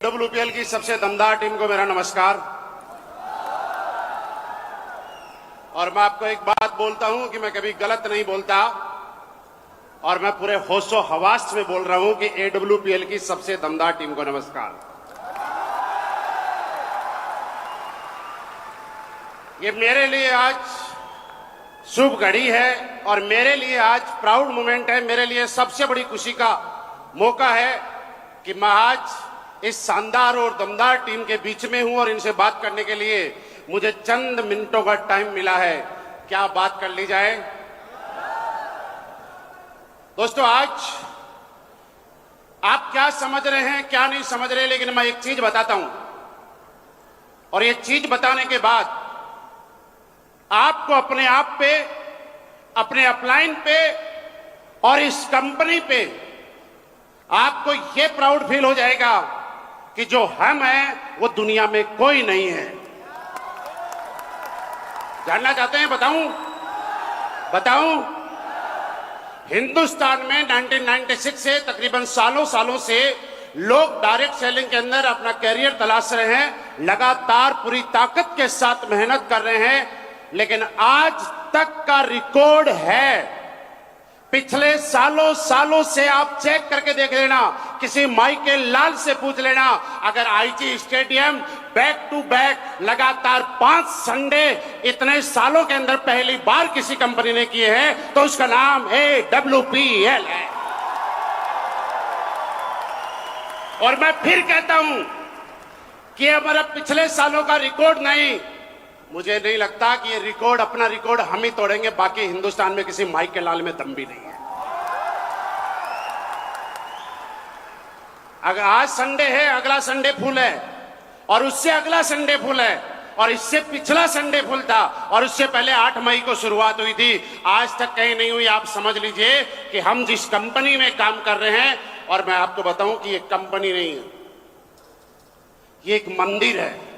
WPL की सबसे दमदार टीम को मेरा नमस्कार। और मैं आपको एक बात बोलता हूं कि मैं कभी गलत नहीं बोलता और मैं पूरे होशो हवास में बोल रहा हूं कि एडब्ल्यूपीएल की सबसे दमदार टीम को नमस्कार। ये मेरे लिए आज शुभ घड़ी है और मेरे लिए आज प्राउड मोमेंट है। मेरे लिए सबसे बड़ी खुशी का मौका है कि मैं आज इस शानदार और दमदार टीम के बीच में हूं और इनसे बात करने के लिए मुझे चंद मिनटों का टाइम मिला है। क्या बात कर ली जाए दोस्तों। आज आप क्या समझ रहे हैं क्या नहीं समझ रहे, लेकिन मैं एक चीज बताता हूं और ये चीज बताने के बाद आपको अपने आप पे, अपने अपलाइन पे और इस कंपनी पे आपको ये प्राउड फील हो जाएगा कि जो हम हैं वो दुनिया में कोई नहीं है। जानना चाहते हैं? बताऊं? हिंदुस्तान में 1996 से तकरीबन सालों से लोग डायरेक्ट सेलिंग के अंदर अपना कैरियर तलाश रहे हैं, लगातार पूरी ताकत के साथ मेहनत कर रहे हैं, लेकिन आज तक का रिकॉर्ड है। पिछले सालों से आप चेक करके देख लेना, किसी माइकल लाल से पूछ लेना, अगर IG stadium back to back लगातार 5 संडे इतने सालों के अंदर पहली बार किसी कंपनी ने किए हैं तो उसका नाम एडब्ल्यूपीएल है। और मैं फिर कहता हूं कि हमारा पिछले सालों का रिकॉर्ड नहीं, मुझे नहीं लगता कि ये रिकॉर्ड, अपना रिकॉर्ड हम ही तोड़ेंगे। बाकी हिंदुस्तान में किसी माइकल लाल में दम भी नहीं है। अगर आज संडे है, अगला संडे फुल है और उससे अगला संडे फुल है और इससे पिछला संडे फुल था और उससे पहले 8 मई को शुरुआत हुई थी, आज तक कहीं नहीं हुई। आप समझ लीजिए कि हम जिस कंपनी में काम कर रहे हैं, और मैं आपको बताऊं कि ये कंपनी नहीं है, ये एक मंदिर है।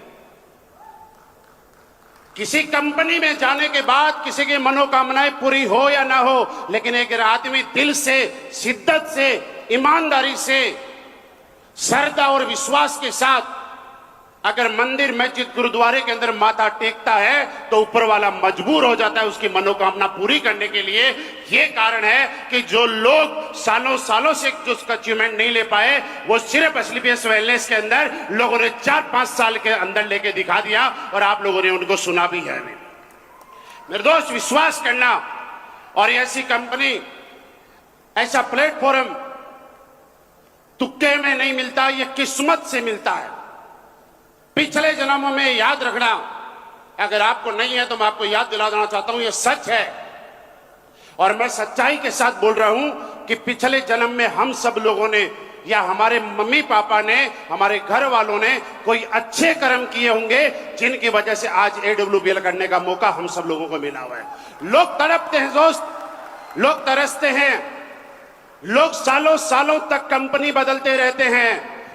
किसी कंपनी में जाने के बाद किसी की मनोकामनाएं पूरी हो या ना हो, लेकिन एक आदमी दिल से, शिद्दत से, ईमानदारी से, श्रद्धा और विश्वास के साथ अगर मंदिर, मस्जिद, गुरुद्वारे के अंदर माथा टेकता है तो ऊपर वाला मजबूर हो जाता है उसकी मनोकामना पूरी करने के लिए। यह कारण है कि जो लोग सालों से जो उसका अचीवमेंट नहीं ले पाए, वो सिर्फ एसलीपीएस वेलनेस के अंदर लोगों ने 4-5 साल के अंदर लेके दिखा दिया और आप लोगों ने उनको सुना भी है। मेरे दोस्त, विश्वास करना, और ऐसी कंपनी, ऐसा प्लेटफॉर्म तुक्के में नहीं मिलता, ये किस्मत से मिलता है। पिछले जन्मों में याद रखना, अगर आपको नहीं है तो मैं आपको याद दिला देना चाहता हूं, ये सच है और मैं सच्चाई के साथ बोल रहा हूं कि पिछले जन्म में हम सब लोगों ने, या हमारे मम्मी पापा ने, हमारे घर वालों ने कोई अच्छे कर्म किए होंगे जिनकी वजह से आज एडब्ल्यूपीएल करने का मौका हम सब लोगों को मिला हुआ है। लोग तड़पते हैं दोस्त, लोग तरसते हैं, लोग सालों तक कंपनी बदलते रहते हैं,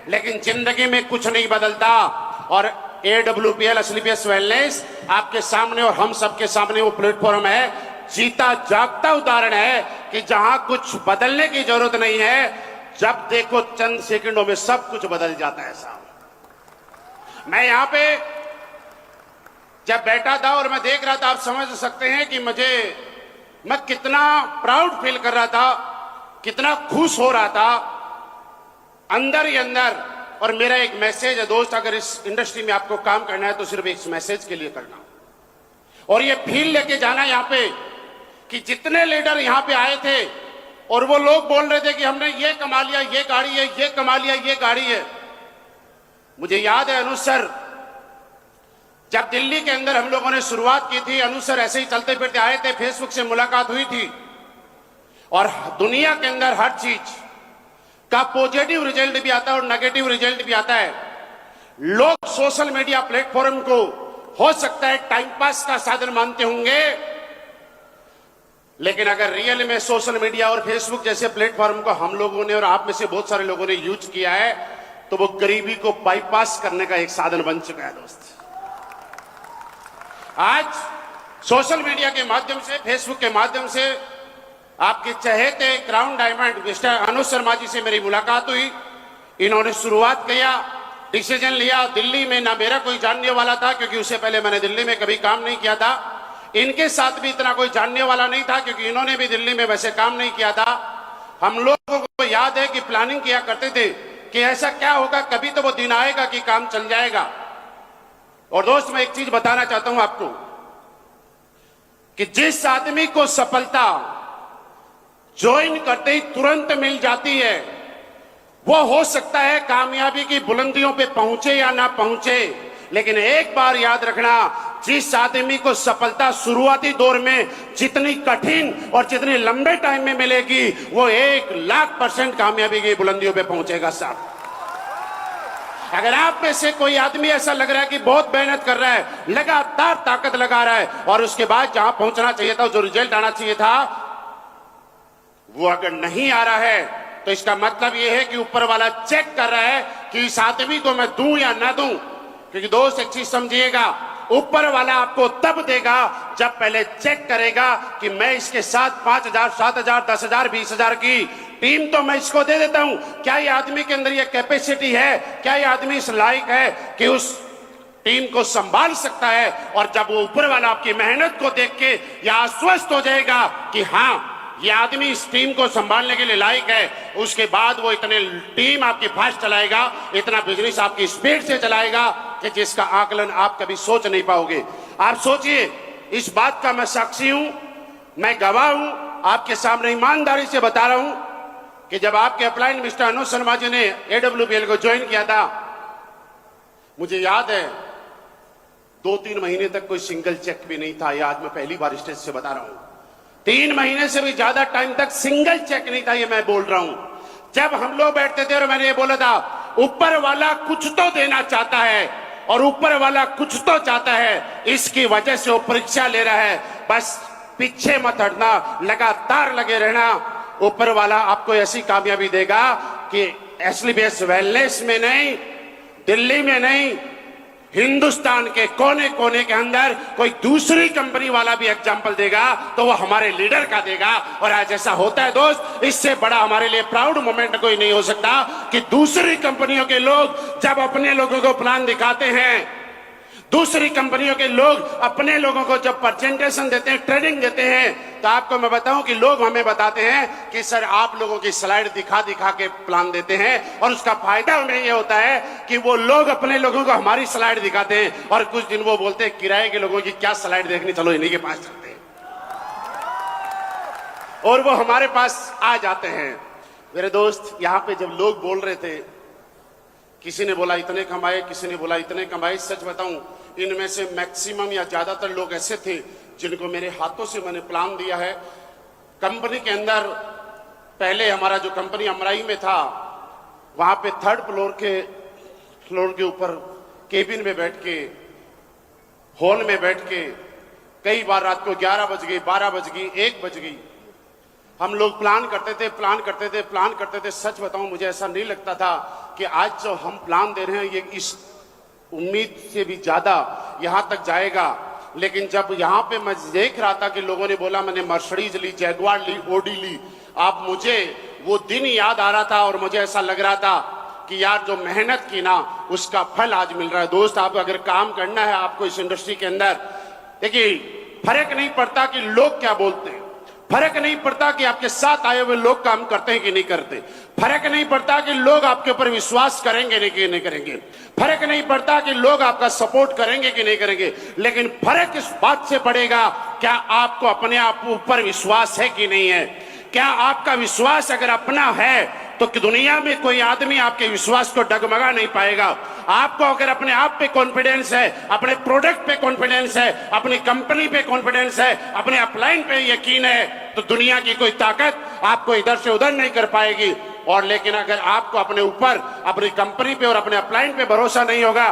लेकिन जिंदगी में कुछ नहीं बदलता। और एडब्ल्यूपीएल, एसलीपीएस वेलनेस आपके सामने और हम सबके सामने वो प्लेटफॉर्म है, जीता जागता उदाहरण है कि जहां कुछ बदलने की जरूरत नहीं है, जब देखो चंद सेकंडों में सब कुछ बदल जाता है साहब। मैं यहां पे जब बैठा था और मैं देख रहा था, आप समझ सकते हैं कि मैं कितना प्राउड फील कर रहा था, कितना खुश हो रहा था अंदर ही अंदर। और मेरा एक मैसेज है दोस्त, अगर इस इंडस्ट्री में आपको काम करना है तो सिर्फ एक मैसेज के लिए करना, और ये फील लेके जाना यहां पे कि जितने लीडर यहां पे आए थे और वो लोग बोल रहे थे कि हमने ये कमा लिया, ये गाड़ी है, ये कमा लिया, ये गाड़ी है। मुझे याद है अनुज सर, जब दिल्ली के अंदर हम लोगों ने शुरुआत की थी, अनुज सर ऐसे ही चलते फिरते आए थे, फेसबुक से मुलाकात हुई थी और दुनिया के अंदर हर चीज का पॉजिटिव रिजल्ट भी आता है और नेगेटिव रिजल्ट भी आता है। लोग सोशल मीडिया प्लेटफॉर्म को हो सकता है टाइम पास का साधन मानते होंगे, लेकिन अगर रियल में सोशल मीडिया और फेसबुक जैसे प्लेटफॉर्म को हम लोगों ने और आप में से बहुत सारे लोगों ने यूज किया है तो वो गरीबी को बाईपास करने का एक साधन बन चुका है दोस्त। आज सोशल मीडिया के माध्यम से, फेसबुक के माध्यम से आपके चहेते crown diamond mister Anuj Sharma ji से मेरी मुलाकात हुई। इन्होंने शुरुआत किया डिसीजन लिया दिल्ली में, ना मेरा कोई जानने वाला था क्योंकि उससे पहले मैंने दिल्ली में कभी काम नहीं किया था, इनके साथ भी इतना कोई जानने वाला नहीं था क्योंकि इन्होंने भी दिल्ली में वैसे काम नहीं किया था। हम लोगों को याद है कि प्लानिंग किया करते थे कि ऐसा क्या होगा, कभी तो वो दिन आएगा कि काम चल जाएगा। और दोस्त मैं एक चीज बताना चाहता हूं आपको कि जिस आदमी को सफलता ज्वाइन करते ही तुरंत मिल जाती है, वो हो सकता है कामयाबी की बुलंदियों पे पहुंचे या ना पहुंचे, लेकिन एक बार याद रखना, जिस आदमी को सफलता शुरुआती दौर में जितनी कठिन और जितनी लंबे टाइम में मिलेगी, वो 1,00,000% कामयाबी की बुलंदियों पे पहुंचेगा साहब। अगर आप में से कोई आदमी ऐसा लग रहा है कि बहुत मेहनत कर रहा है, लगातार ताकत लगा रहा है, और उसके बाद जहां पहुंचना चाहिए था, जो रिजल्ट आना चाहिए था, वो अगर नहीं आ रहा है, तो इसका मतलब यह है कि ऊपर वाला चेक कर रहा है कि इस आदमी को मैं दूं या ना दूं। क्योंकि दोस्त एक चीज समझिएगा, ऊपर वाला आपको तब देगा जब पहले चेक करेगा कि मैं इसके साथ 5,000, 7,000, 10,000, 20,000 की टीम तो मैं इसको दे देता हूं। क्या ये आदमी के अंदर ये कैपेसिटी है, क्या ये आदमी इस लायक है कि उस टीम को संभाल सकता है। और जब वो ऊपर वाला आपकी मेहनत को देख के यह आश्वस्त हो जाएगा कि हाँ ये आदमी इस टीम को संभालने के लिए लायक है, उसके बाद वो इतने टीम आपकी फास्ट चलाएगा, इतना बिजनेस आपकी स्पीड से चलाएगा कि जिसका आकलन आप कभी सोच नहीं पाओगे। आप सोचिए, इस बात का मैं साक्षी हूं, मैं गवाह हूं, आपके सामने ईमानदारी से बता रहा हूं कि जब आपके अपलाइन मिस्टर अनुज शर्मा जी ने AWPL को ज्वाइन किया था, मुझे याद है 2-3 महीने तक कोई सिंगल चेक भी नहीं था। ये आज मैं पहली बार स्टेज से बता रहा हूं, 3 महीने से भी ज्यादा टाइम तक सिंगल चेक नहीं था। ये मैं बोल रहा हूं, जब हम लोग बैठते थे और मैंने ये बोला था, ऊपर वाला कुछ तो देना चाहता है और ऊपर वाला कुछ तो चाहता है, इसकी वजह से वो परीक्षा ले रहा है। बस पीछे मत हटना, लगातार लगे रहना, ऊपर वाला आपको ऐसी कामयाबी देगा कि SLBS वेलनेस में नहीं, दिल्ली में नहीं, हिंदुस्तान के कोने कोने के अंदर कोई दूसरी कंपनी वाला भी एग्जाम्पल देगा तो वो हमारे लीडर का देगा। और आज ऐसा होता है दोस्त, इससे बड़ा हमारे लिए प्राउड मोमेंट कोई नहीं हो सकता कि दूसरी कंपनियों के लोग जब अपने लोगों को प्लान दिखाते हैं, दूसरी कंपनियों के लोग अपने लोगों को जब प्रेजेंटेशन देते हैं, ट्रेनिंग देते हैं, तो आपको मैं बताऊं कि लोग हमें बताते हैं कि सर आप लोगों की स्लाइड दिखा दिखा के प्लान देते हैं, और उसका फायदा उन्हें यह होता है कि वो लोग अपने लोगों को हमारी स्लाइड दिखाते हैं, और कुछ दिन वो बोलते हैं किराए के लोगों की क्या स्लाइड देखनी, चलो इन्हीं के पास चलते हैं, और वो हमारे पास आ जाते हैं। मेरे दोस्त, यहां पे जब लोग बोल रहे थे, किसी ने बोला इतने कमाए, किसी ने बोला इतने कमाए, सच बताऊं इनमें से मैक्सिमम या ज्यादातर लोग ऐसे थे जिनको मेरे हाथों से मैंने प्लान दिया है। कंपनी के अंदर पहले हमारा जो कंपनी अमराई में था, वहां पे 3rd फ्लोर के ऊपर केबिन में बैठ के, हॉल में बैठ के, कई बार रात को 11 बज गई, 12 बज गई, 1 बज गई, हम लोग प्लान करते थे। सच बताऊं मुझे ऐसा नहीं लगता था कि आज जो हम प्लान दे रहे हैं ये इस उम्मीद से भी ज्यादा यहां तक जाएगा। लेकिन जब यहां पे मैं देख रहा था कि लोगों ने बोला मैंने मर्सिडीज ली, जैगुआर ली, ओडी ली, आप मुझे वो दिन याद आ रहा था और मुझे ऐसा लग रहा था कि यार जो मेहनत की ना उसका फल आज मिल रहा है। दोस्त, आप अगर काम करना है आपको इस इंडस्ट्री के अंदर, देखिए फर्क नहीं पड़ता कि लोग क्या बोलते हैं, फर्क नहीं पड़ता कि आपके साथ आए हुए लोग काम करते हैं कि नहीं करते, फर्क नहीं पड़ता कि लोग आपके ऊपर विश्वास करेंगे कि नहीं करेंगे, फर्क नहीं पड़ता कि लोग आपका सपोर्ट करेंगे कि नहीं करेंगे, लेकिन फर्क इस बात से पड़ेगा क्या आपको अपने आप ऊपर विश्वास है कि नहीं है। क्या आपका विश्वास अगर अपना है तो कि दुनिया में कोई आदमी आपके विश्वास को डगमगा नहीं पाएगा। आपको अगर अपने आप पे कॉन्फिडेंस है, अपने प्रोडक्ट पे कॉन्फिडेंस है, अपनी कंपनी पे कॉन्फिडेंस है, अपने अपलाइन पे यकीन है, तो दुनिया की कोई ताकत आपको इधर से उधर नहीं कर पाएगी। और लेकिन अगर आपको अपने ऊपर, अपनी कंपनी पे और अपने अपलाइन पे भरोसा नहीं होगा,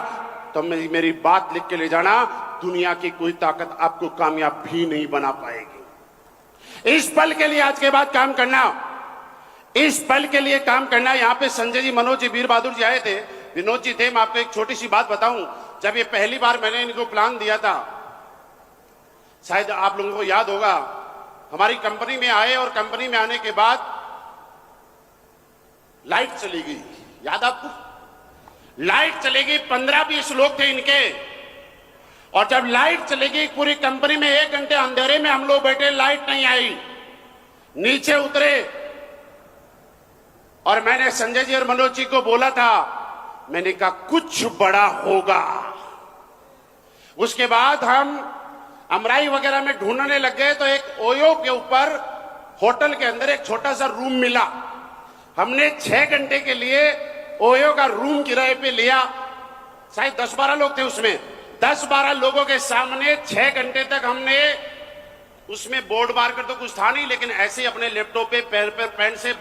तो मेरी बात लिख के ले जाना, दुनिया की कोई ताकत आपको कामयाब भी नहीं बना पाएगी। इस पल के लिए आज के बाद काम करना, इस पल के लिए काम करना। यहाँ पे संजय जी, मनोज जी, वीर बहादुर जी आए थे, विनोद जी थे। मैं आपको एक छोटी सी बात बताऊं, जब ये पहली बार मैंने इनको प्लान दिया था, शायद आप लोगों को याद होगा, हमारी कंपनी में आए और कंपनी में आने के बाद लाइट चली गई, याद आपको? लाइट चलेगी, 15-20 लोग थे इनके, और जब लाइट चलेगी पूरी कंपनी में 1 घंटे अंधेरे में हम लोग बैठे, लाइट नहीं आई, नीचे उतरे और मैंने संजय जी और मनोज जी को बोला था, मैंने कहा कुछ बड़ा होगा। उसके बाद हम अमराई वगैरह में ढूंढने लग गए तो एक ओयो के ऊपर होटल के अंदर एक छोटा सा रूम मिला। हमने 6 घंटे के लिए ओयो का रूम किराए पे लिया, शायद 10-12 लोग थे उसमें। 10-12 लोगों के सामने 6 घंटे तक हमने उसमें बोर्ड मार कर तो कुछ था नहीं, लेकिन ऐसे ही अपने लैपटॉप पे पेन से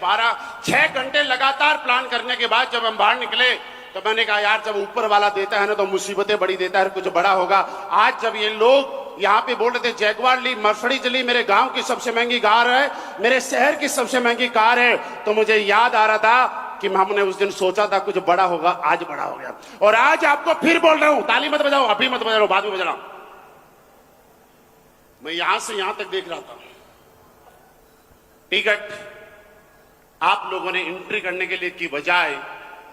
6 घंटे लगातार प्लान करने के बाद जब हम बाहर निकले तो मैंने कहा यार जब ऊपर वाला देता है ना तो मुसीबतें बड़ी देता है, कुछ बड़ा होगा। आज जब ये लोग यहाँ पे बोल रहे थे जैगवार ली, मर्सिडीज ली, मेरे गांव की सबसे महंगी कार है, मेरे शहर की सबसे महंगी कार है, तो मुझे याद आ रहा था कि हमने उस दिन सोचा था कुछ बड़ा होगा, आज बड़ा हो गया। और आज आपको फिर बोल रहा हूं, ताली मत बजाओ, अभी मत बजाओ, बाद में बजाओ। मैं यहां से यहां तक देख रहा था, टिकट आप लोगों ने एंट्री करने के लिए की बजाय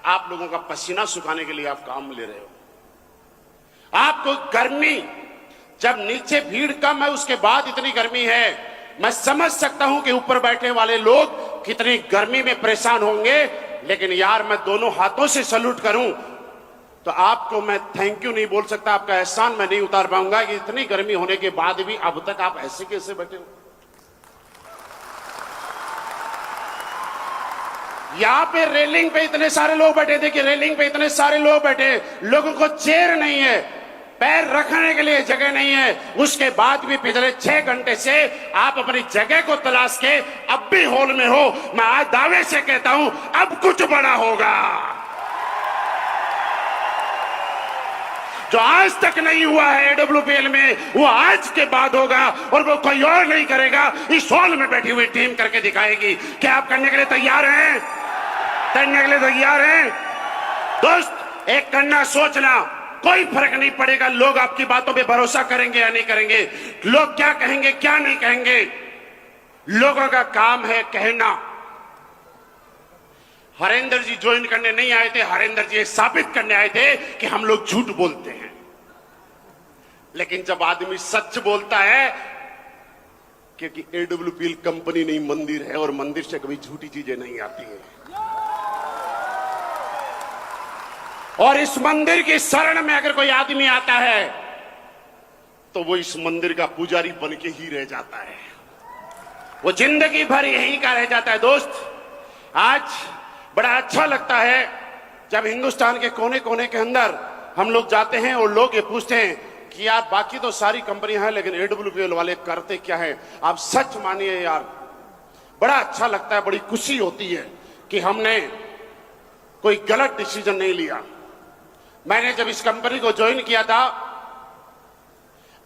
आप लोगों का पसीना सुखाने के लिए आप काम ले रहे हो। आपको गर्मी, जब नीचे भीड़ कम है उसके बाद इतनी गर्मी है, मैं समझ सकता हूं कि ऊपर बैठे वाले लोग कितनी गर्मी में परेशान होंगे, लेकिन यार मैं दोनों हाथों से सल्यूट करूं तो आपको मैं थैंक यू नहीं बोल सकता, आपका एहसान मैं नहीं उतार पाऊंगा कि इतनी गर्मी होने के बाद भी अब तक आप ऐसे कैसे बैठे हो। यहां पे रेलिंग पे इतने सारे लोग बैठे थे कि रेलिंग पे इतने सारे लोग बैठे, लोगों को चेयर नहीं है, पैर रखने के लिए जगह नहीं है, उसके बाद भी पिछले 6 घंटे से आप अपनी जगह को तलाश के अब भी हॉल में हो। मैं आज दावे से कहता हूं अब कुछ बड़ा होगा, जो आज तक नहीं हुआ है AWPL में वो आज के बाद होगा, और वो कोई और नहीं करेगा, इस हॉल में बैठी हुई टीम करके दिखाएगी। क्या आप करने के लिए तैयार हैं? करने के लिए तैयार हैं? दोस्त एक करना सोचना, कोई फर्क नहीं पड़ेगा लोग आपकी बातों पे भरोसा करेंगे या नहीं करेंगे, लोग क्या कहेंगे क्या नहीं कहेंगे, लोगों का काम है कहना। हरेंद्र जी ज्वाइन करने नहीं आए थे, हरेंद्र जी साबित करने आए थे कि हम लोग झूठ बोलते हैं। लेकिन जब आदमी सच बोलता है, क्योंकि AWPL कंपनी नहीं मंदिर है, और मंदिर से कभी झूठी चीजें नहीं आती है, और इस मंदिर की शरण में अगर कोई आदमी आता है तो वो इस मंदिर का पुजारी बन के ही रह जाता है, वो जिंदगी भर यहीं का रह जाता है। दोस्त आज बड़ा अच्छा लगता है जब हिंदुस्तान के कोने कोने के अंदर हम लोग जाते हैं और लोग ये पूछते हैं कि यार बाकी तो सारी कंपनियां हैं लेकिन AWPL वाले करते क्या है। आप सच मानिए यार, बड़ा अच्छा लगता है, बड़ी खुशी होती है कि हमने कोई गलत डिसीजन नहीं लिया। मैंने जब इस कंपनी को ज्वाइन किया था,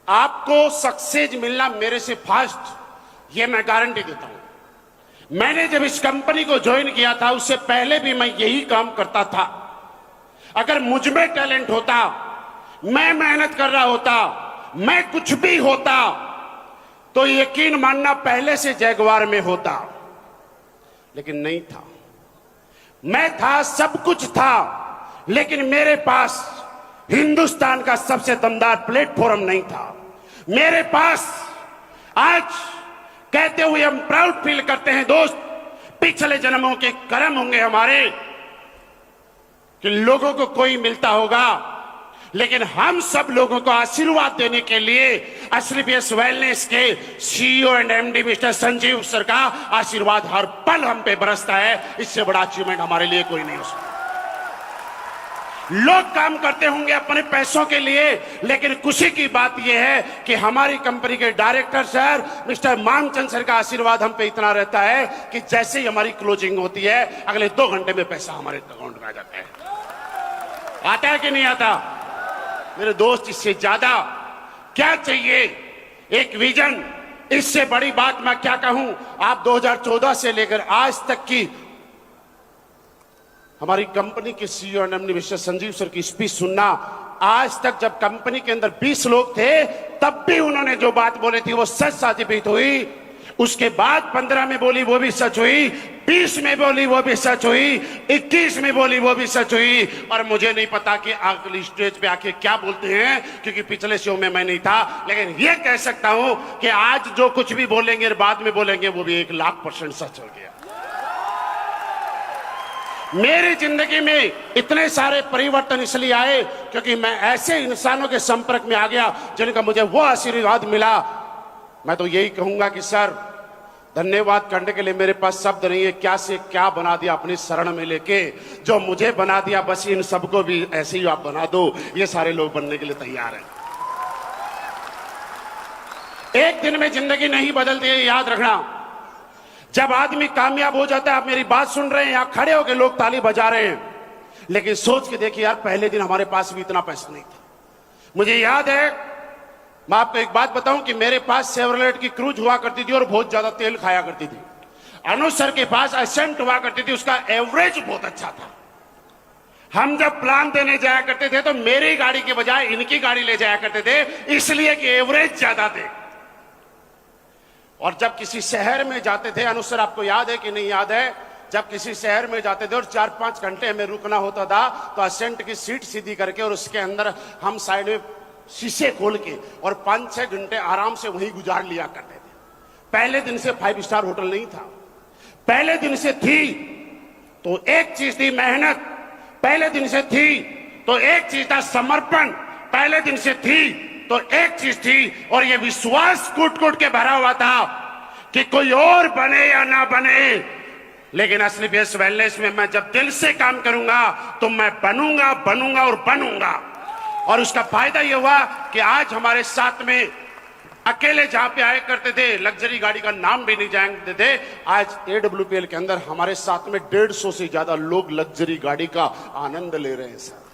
आपको सक्सेस मिलना मेरे से फास्ट, ये मैं गारंटी देता हूं। मैंने जब इस कंपनी को ज्वाइन किया था उससे पहले भी मैं यही काम करता था। अगर मुझ में टैलेंट होता, मैं मेहनत कर रहा होता, मैं कुछ भी होता, तो यकीन मानना पहले से जैगवार में होता, लेकिन नहीं था। मैं था, सब कुछ था, लेकिन मेरे पास हिंदुस्तान का सबसे दमदार प्लेटफॉर्म नहीं था। मेरे पास आज कहते हुए हम प्राउड फील करते हैं दोस्त, पिछले जन्मों के कर्म होंगे हमारे कि लोगों को कोई मिलता होगा, लेकिन हम सब लोगों को आशीर्वाद देने के लिए एसलीपीएस वेलनेस के CEO and MD mister Sanjeev sir का आशीर्वाद हर पल हम पे बरसता है। इससे बड़ा अचीवमेंट हमारे लिए कोई नहीं हो सकता। लोग काम करते होंगे अपने पैसों के लिए, लेकिन खुशी की बात यह है कि हमारी कंपनी के director sir mister Manchand sir का आशीर्वाद हम पे इतना रहता है कि जैसे ही हमारी क्लोजिंग होती है अगले 2 घंटे में पैसा हमारे अकाउंट में आ जाता है। आता है कि नहीं आता? मेरे दोस्त, इससे ज्यादा क्या चाहिए? एक विजन, इससे बड़ी बात मैं क्या कहूं। आप 2014 से लेकर आज तक की हमारी कंपनी के CEO and MD mister Sanjeev sir की स्पीच सुनना, आज तक जब कंपनी के अंदर 20 लोग थे तब भी उन्होंने जो बात बोली थी वो सच साबित हुई। उसके बाद 15 में बोली वो भी सच हुई, 20 में बोली वो भी सच हुई, 21 में बोली वो भी सच हुई। और मुझे नहीं पता कि अगली स्टेज पे आके क्या बोलते हैं, क्योंकि पिछले शो में मैं नहीं था, लेकिन ये कह सकता हूं कि आज जो कुछ भी बोलेंगे और बाद में बोलेंगे वो भी 1,00,000% सच हो गया। मेरी जिंदगी में इतने सारे परिवर्तन इसलिए आए क्योंकि मैं ऐसे इंसानों के संपर्क में आ गया जिनका मुझे वो आशीर्वाद मिला। मैं तो यही कहूंगा कि सर, धन्यवाद करने के लिए मेरे पास शब्द नहीं है। क्या से क्या बना दिया अपनी शरण में लेके, जो मुझे बना दिया, बस इन सबको भी ऐसे ही आप बना दो। ये सारे लोग बनने के लिए तैयार हैं। एक दिन में जिंदगी नहीं बदलती है, याद रखना। जब आदमी कामयाब हो जाता है, आप मेरी बात सुन रहे हैं, यहां खड़े होकर लोग ताली बजा रहे हैं, लेकिन सोच के देखिए यार, पहले दिन हमारे पास भी इतना पैसा नहीं था। मुझे याद है, मैं आपको एक बात बताऊं कि मेरे पास शेवरलेट की क्रूज हुआ करती थी और बहुत ज्यादा तेल खाया करती थी। अनुज सर के पास एसेंट हुआ करती थी, उसका एवरेज बहुत अच्छा था। हम जब प्लान देने जाया करते थे तो मेरी गाड़ी के बजाय इनकी गाड़ी ले जाया करते थे, इसलिए कि एवरेज ज्यादा थे। और जब किसी शहर में जाते थे, अनुज सर आपको याद है कि नहीं याद है, जब किसी शहर में जाते थे और 4-5 घंटे हमें रुकना होता था, तो एसेंट की सीट सीधी करके और उसके अंदर हम साइड में शीशे खोल के और 5-6 घंटे आराम से वहीं गुजार लिया करते थे। पहले दिन से 5 स्टार होटल नहीं था, पहले दिन से थी तो एक चीज थी मेहनत, पहले दिन से थी तो एक चीज था समर्पण, पहले दिन से थी तो एक चीज थी, और ये विश्वास कूट कूट के भरा हुआ था कि कोई और बने या ना बने, लेकिन असली बेस वेलनेस में मैं जब दिल से काम करूंगा तो मैं बनूंगा, बनूंगा और बनूंगा। और उसका फायदा यह हुआ कि आज हमारे साथ में अकेले जहां पे आया करते थे, लग्जरी गाड़ी का नाम भी नहीं जानते थे, आज AWPL के अंदर हमारे साथ में 150 से ज्यादा लोग लग्जरी गाड़ी का आनंद ले रहे हैं। सर,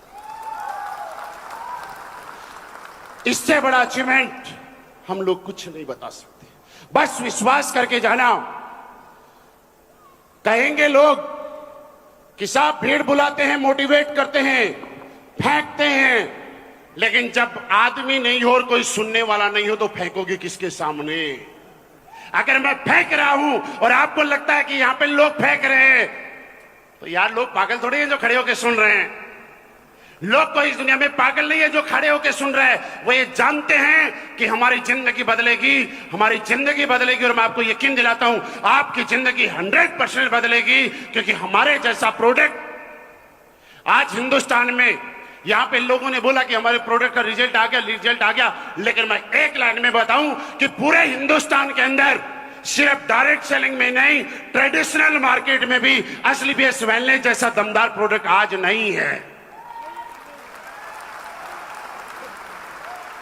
इससे बड़ा अचीवमेंट हम लोग कुछ नहीं बता सकते। बस विश्वास करके जाना। कहेंगे लोग कि साहब भीड़ बुलाते हैं, मोटिवेट करते हैं, फेंकते हैं, लेकिन जब आदमी नहीं हो और कोई सुनने वाला नहीं हो तो फेंकोगे किसके सामने? अगर मैं फेंक रहा हूं और आपको लगता है कि यहां पे लोग फेंक रहे हैं, तो यार लोग पागल थोड़ी हैं जो खड़े होकर सुन रहे हैं। लोग कोई इस दुनिया में पागल नहीं है जो खड़े होकर सुन रहे हैं। वो ये जानते हैं कि हमारी जिंदगी बदलेगी, हमारी जिंदगी बदलेगी, और मैं आपको यकीन दिलाता हूं आपकी जिंदगी 100% बदलेगी, क्योंकि हमारे जैसा प्रोडक्ट आज हिंदुस्तान में, यहां पे लोगों ने बोला कि हमारे प्रोडक्ट का रिजल्ट आ गया, लेकिन मैं एक लाइन में बताऊं कि पूरे हिंदुस्तान के अंदर सिर्फ डायरेक्ट सेलिंग में नहीं, ट्रेडिशनल मार्केट में भी असली बेस वेलनेस जैसा दमदार प्रोडक्ट आज नहीं है।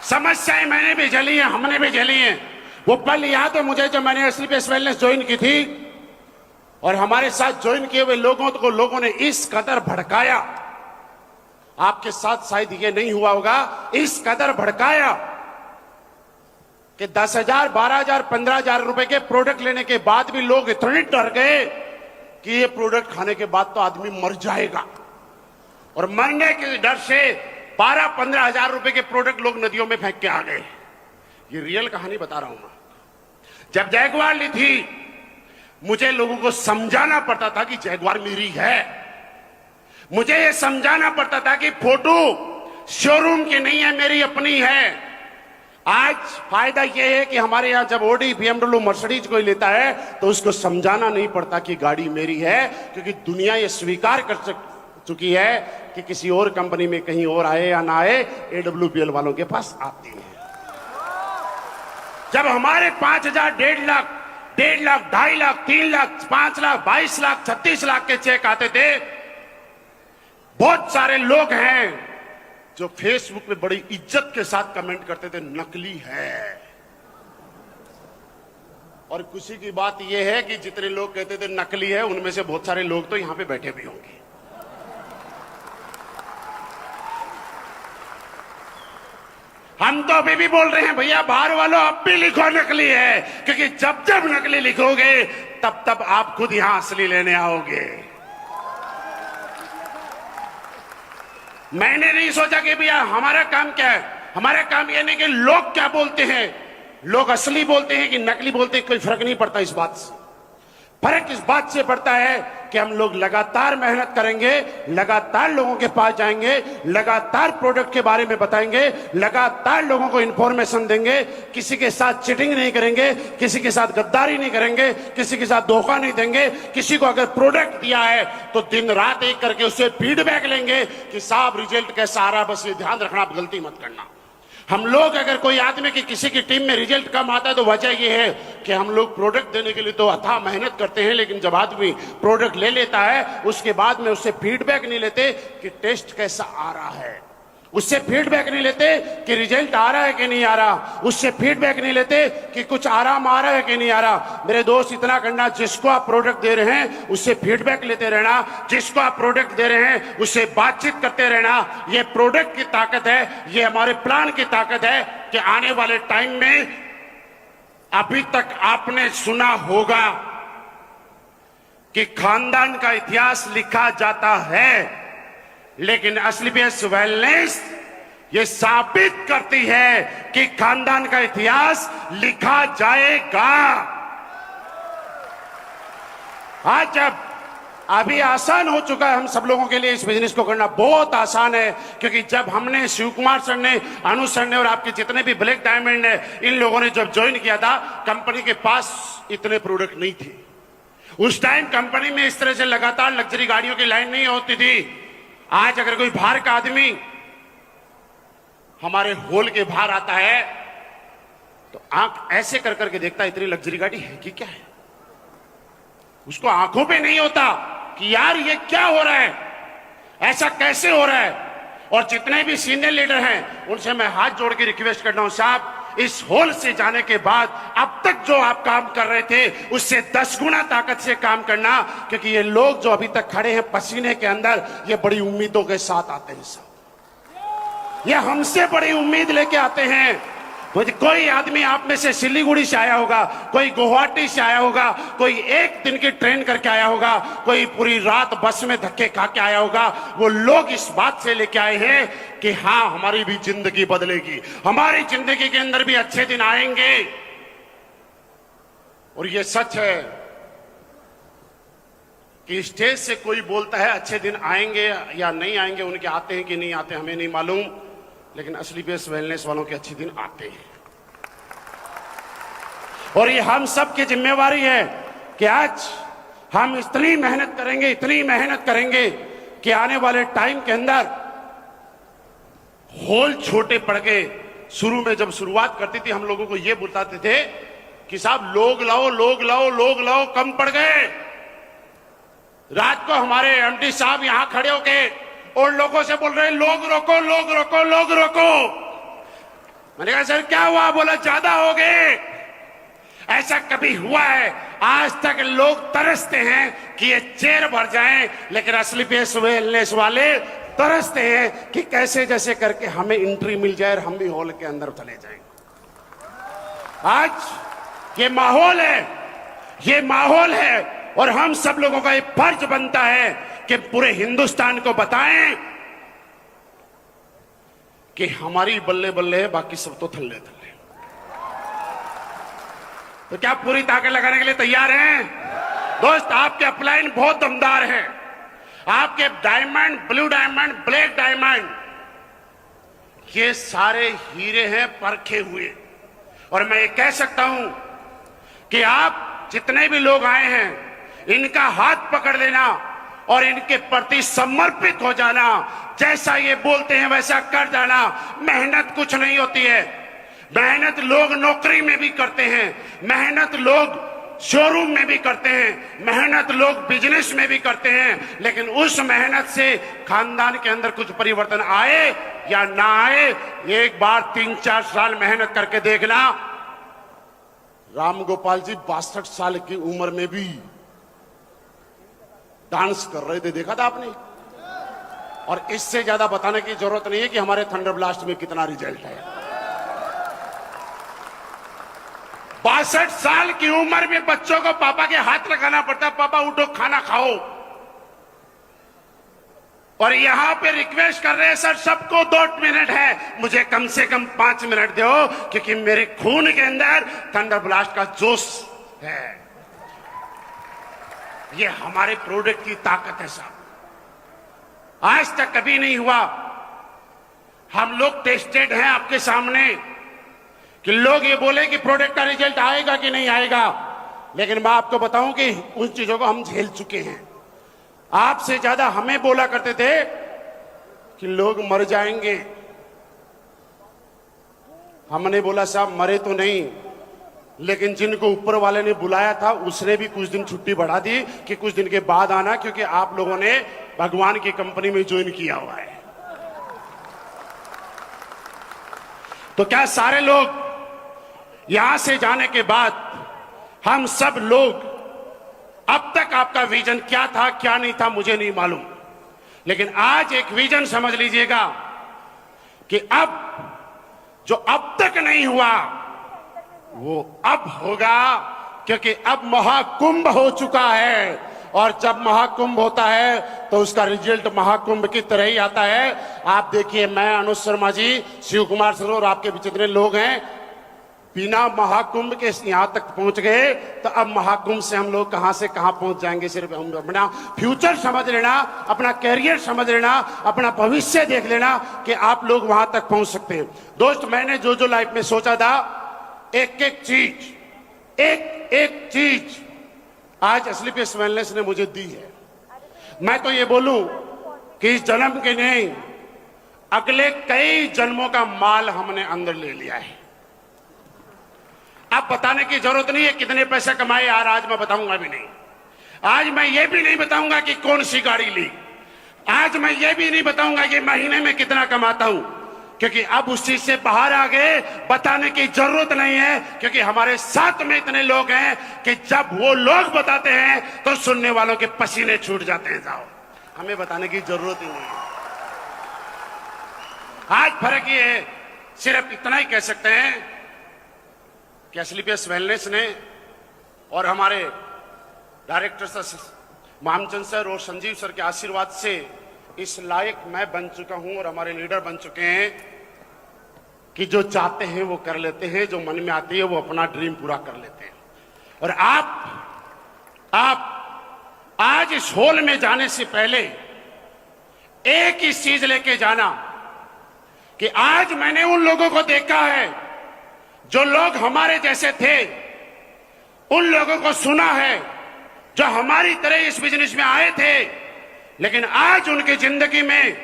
समस्याएं मैंने भी झेली हैं, हमने भी झेली हैं। वो पल याद है मुझे जब मैंने असली बेस वेलनेस ज्वाइन की थी, और हमारे साथ ज्वाइन किए हुए लोगों ने इस कदर भड़काया, आपके साथ शायद ये नहीं हुआ होगा, इस कदर भड़काया कि 10,000, 12,000, 15,000 रुपए के प्रोडक्ट लेने के बाद भी लोग इतने डर गए कि ये प्रोडक्ट खाने के बाद तो आदमी मर जाएगा, और मरने के डर से 12-15 हजार रुपए के प्रोडक्ट लोग नदियों में फेंक के आ गए। ये रियल कहानी बता रहा हूं मैं। जब जैगवार ली थी, मुझे लोगों को समझाना पड़ता था कि जैगवार मेरी है, मुझे ये समझाना पड़ता था कि फोटो शोरूम की नहीं है, मेरी अपनी है। आज फायदा यह है कि हमारे यहां जब ऑडी, BMW, मर्सिडीज कोई लेता है तो उसको समझाना नहीं पड़ता कि गाड़ी मेरी है, क्योंकि दुनिया ये स्वीकार कर चुकी है कि किसी और कंपनी में कहीं और आए या ना आए, AWPL वालों के पास आती है। जब हमारे 5,000, 1.5 लाख, 2.5 लाख, 3 लाख, 5 लाख, 22 लाख, 36 लाख के चेक आते थे, बहुत सारे लोग हैं जो फेसबुक पे बड़ी इज्जत के साथ कमेंट करते थे, नकली है। और खुशी की बात यह है कि जितने लोग कहते थे नकली है, उनमें से बहुत सारे लोग तो यहां पे बैठे भी होंगे। हम तो अभी भी बोल रहे हैं, भैया बाहर वालों अब भी लिखो नकली है, क्योंकि जब जब नकली लिखोगे तब तब आप खुद यहां असली लेने आओगे। मैंने नहीं सोचा कि भैया हमारा काम क्या है, हमारा काम यह नहीं कि लोग क्या बोलते हैं, लोग असली बोलते हैं कि नकली बोलते हैं, कोई फर्क नहीं पड़ता इस बात से। फर्क इस बात से पड़ता है कि हम लोग लगातार मेहनत करेंगे, लगातार लोगों के पास जाएंगे, लगातार प्रोडक्ट के बारे में बताएंगे, लगातार लोगों को इंफॉर्मेशन देंगे, किसी के साथ चीटिंग नहीं करेंगे, किसी के साथ गद्दारी नहीं करेंगे, किसी के साथ धोखा नहीं देंगे। किसी को अगर प्रोडक्ट दिया है तो दिन रात एक करके उससे फीडबैक लेंगे कि साहब रिजल्ट कैसा आ रहा है, बस ये ध्यान रखना, आप गलती मत करना। हम लोग अगर कोई आदमी की किसी की टीम में रिजल्ट कम आता है तो वजह यह है कि हम लोग प्रोडक्ट देने के लिए तो अथाह मेहनत करते हैं, लेकिन जब आदमी प्रोडक्ट ले लेता है उसके बाद में उससे फीडबैक नहीं लेते कि टेस्ट कैसा आ रहा है, उससे फीडबैक नहीं लेते कि रिजल्ट आ रहा है कि नहीं आ रहा, उससे फीडबैक नहीं लेते कि कुछ आराम आ रहा है कि नहीं आ रहा। मेरे दोस्त, इतना करना, जिसको आप प्रोडक्ट दे रहे हैं उससे फीडबैक लेते रहना, जिसको आप प्रोडक्ट दे रहे हैं उससे बातचीत करते रहना। ये प्रोडक्ट की ताकत है, ये हमारे प्लान की ताकत है कि आने वाले टाइम में अभी तक आपने सुना होगा कि खानदान का इतिहास लिखा जाता है, लेकिन असलीपीएस वेलनेस ये साबित करती है कि खानदान का इतिहास लिखा जाएगा। आज जब अभी आसान हो चुका है हम सब लोगों के लिए, इस बिजनेस को करना बहुत आसान है, क्योंकि जब हमने शिव कुमार सर ने, अनु सर ने और आपके जितने भी ब्लैक डायमंड है, इन लोगों ने जब ज्वाइन किया था, कंपनी के पास इतने प्रोडक्ट नहीं थे। उस टाइम कंपनी में इस तरह से लगातार लग्जरी गाड़ियों की लाइन नहीं होती थी। आज अगर कोई बाहर का आदमी हमारे हॉल के बाहर आता है तो आंख ऐसे कर करके देखता है, इतनी लग्जरी गाड़ी है कि क्या है। उसको आंखों पे नहीं होता कि यार ये क्या हो रहा है, ऐसा कैसे हो रहा है। और जितने भी सीनियर लीडर हैं उनसे मैं हाथ जोड़ के रिक्वेस्ट करता हूं, साहब इस हॉल से जाने के बाद अब तक जो आप काम कर रहे थे उससे 10 गुना ताकत से काम करना, क्योंकि ये लोग जो अभी तक खड़े हैं पसीने के अंदर, ये बड़ी उम्मीदों के साथ आते हैं साहब, ये हमसे बड़ी उम्मीद लेके आते हैं। कोई आदमी आप में से सिलीगुड़ी से आया होगा, कोई गुवाहाटी से आया होगा, कोई एक दिन की ट्रेन करके आया होगा, कोई पूरी रात बस में धक्के खा के आया होगा। वो लोग इस बात से लेके आए हैं कि हाँ हमारी भी जिंदगी बदलेगी, हमारी जिंदगी के अंदर भी अच्छे दिन आएंगे। और ये सच है कि स्टेज से कोई बोलता है अच्छे दिन आएंगे या नहीं आएंगे, उनके आते हैं कि नहीं आते हमें नहीं मालूम, लेकिन असलीपीएस वेलनेस वालों के अच्छे दिन आते हैं। और ये हम सब की जिम्मेवारी है कि आज हम इतनी मेहनत करेंगे, इतनी मेहनत करेंगे कि आने वाले टाइम के अंदर हॉल छोटे पड़ गए। शुरू में जब शुरुआत करती थी हम लोगों को ये बताते थे कि साहब लोग लाओ लोग लाओ लोग लाओ, कम पड़ गए। रात को हमारे एमडी साहब यहां खड़े होके और लोगों से बोल रहे हैं लोग रोको लोग रोको लोग रोको। मैंने कहा सर क्या हुआ? बोला ज्यादा हो गए। ऐसा कभी हुआ है? आज तक लोग तरसते हैं कि ये चेयर भर जाएं, लेकिन असलीपीएस वेलनेस वाले तरसते हैं कि कैसे जैसे करके हमें एंट्री मिल जाए और हम भी हॉल के अंदर चले जाएं। आज ये माहौल है, ये माहौल है, और हम सब लोगों का एक फर्ज बनता है कि पूरे हिंदुस्तान को बताएं कि हमारी बल्ले बल्ले है, बाकी सब तो थल्ले थल्ले। तो क्या पूरी ताकत लगाने के लिए तैयार हैं? दोस्त आपके अपलाइन बहुत दमदार है, आपके diamond, blue diamond, black diamond, ये सारे हीरे हैं परखे हुए। और मैं ये कह सकता हूं कि आप जितने भी लोग आए हैं इनका हाथ पकड़ लेना और इनके प्रति समर्पित हो जाना। जैसा ये बोलते हैं वैसा कर जाना। मेहनत कुछ नहीं होती है, मेहनत लोग नौकरी में भी करते हैं, मेहनत लोग शोरूम में भी करते हैं, मेहनत लोग बिजनेस में भी करते हैं, लेकिन उस मेहनत से खानदान के अंदर कुछ परिवर्तन आए या ना आए, एक बार 3-4 साल मेहनत करके देखना। राम गोपाल जी 62 साल की उम्र में भी डांस कर रहे थे, देखा था आपने? और इससे ज्यादा बताने की जरूरत नहीं है कि हमारे थंडर ब्लास्ट में कितना रिजल्ट है। 62 साल की उम्र में बच्चों को पापा के हाथ लगाना पड़ता है, पापा उठो खाना खाओ। और यहां पे रिक्वेस्ट कर रहे हैं सर सबको 2 मिनट है, मुझे कम से कम 5 मिनट दो, क्योंकि मेरे खून के अंदर थंडर ब्लास्ट का जोश है। ये हमारे प्रोडक्ट की ताकत है साहब, आज तक कभी नहीं हुआ। हम लोग टेस्टेड हैं आपके सामने कि लोग ये बोले कि प्रोडक्ट का रिजल्ट आएगा कि नहीं आएगा, लेकिन मैं आपको बताऊं कि उन चीजों को हम झेल चुके हैं। आपसे ज्यादा हमें बोला करते थे कि लोग मर जाएंगे, हमने बोला साहब मरे तो नहीं, लेकिन जिनको ऊपर वाले ने बुलाया था उसने भी कुछ दिन छुट्टी बढ़ा दी कि कुछ दिन के बाद आना, क्योंकि आप लोगों ने भगवान की कंपनी में ज्वाइन किया हुआ है। तो क्या सारे लोग यहां से जाने के बाद हम सब लोग, अब तक आपका विजन क्या था क्या नहीं था मुझे नहीं मालूम, लेकिन आज एक विजन समझ लीजिएगा कि अब जो अब तक नहीं हुआ वो अब होगा, क्योंकि अब महाकुंभ हो चुका है, और जब महाकुंभ होता है तो उसका रिजल्ट महाकुंभ की तरह ही आता है। आप देखिए, मैं अनुज शर्मा जी, शिव कुमार सर और आपके जितने लोग हैं, बिना महाकुंभ के यहां तक पहुंच गए, तो अब महाकुंभ से हम लोग कहां से कहां पहुंच जाएंगे। सिर्फ हम अपना फ्यूचर समझ लेना, अपना कैरियर समझ लेना, अपना भविष्य देख लेना कि आप लोग वहां तक पहुंच सकते हैं। दोस्त, मैंने जो जो लाइफ में सोचा था, एक एक चीज आज एसलीपीएस वेलनेस ने मुझे दी है। मैं तो ये बोलूं कि इस जन्म के नहीं, अगले कई जन्मों का माल हमने अंदर ले लिया है। अब बताने की जरूरत नहीं है कितने पैसे कमाए यार, आज मैं बताऊंगा भी नहीं। आज मैं ये भी नहीं बताऊंगा कि कौन सी गाड़ी ली, आज मैं ये भी नहीं बताऊंगा कि महीने में कितना कमाता हूं, क्योंकि अब उस चीज से बाहर आ गए, बताने की जरूरत नहीं है, क्योंकि हमारे साथ में इतने लोग हैं कि जब वो लोग बताते हैं तो सुनने वालों के पसीने छूट जाते हैं। जाओ, हमें बताने की जरूरत ही नहीं है। आज फर्क ये है, सिर्फ इतना ही कह सकते हैं कि एसलीपीएस वेलनेस ने और हमारे डायरेक्टर सर मामचंद सर और संजीव सर के आशीर्वाद से इस लायक मैं बन चुका हूं, और हमारे लीडर बन चुके हैं कि जो चाहते हैं वो कर लेते हैं, जो मन में आती है वो अपना ड्रीम पूरा कर लेते हैं। और आप आज इस हॉल में जाने से पहले एक ही चीज लेके जाना कि आज मैंने उन लोगों को देखा है जो लोग हमारे जैसे थे, उन लोगों को सुना है जो हमारी तरह इस बिजनेस में आए थे, लेकिन आज उनकी जिंदगी में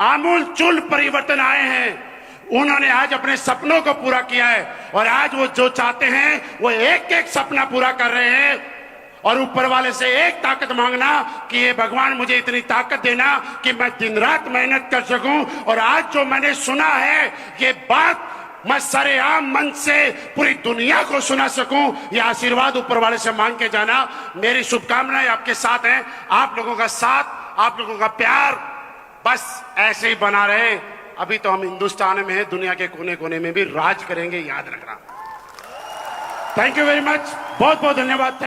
आमूल चूल परिवर्तन आए हैं। उन्होंने आज अपने सपनों को पूरा किया है, और आज वो जो चाहते हैं वो एक एक सपना पूरा कर रहे हैं। और ऊपर वाले से एक ताकत मांगना कि ये भगवान मुझे इतनी ताकत देना कि मैं दिन रात मेहनत कर सकूं, और आज जो मैंने सुना है ये बात मैं सरेआम मन से पूरी दुनिया को सुना सकूं, यह आशीर्वाद ऊपर वाले से मांग के जाना। मेरी शुभकामनाएं आपके साथ हैं, आप लोगों का साथ, आप लोगों का प्यार बस ऐसे ही बना रहे। अभी तो हम हिंदुस्तान में हैं, दुनिया के कोने कोने में भी राज करेंगे, याद रखना। थैंक यू वेरी मच, बहुत बहुत धन्यवाद।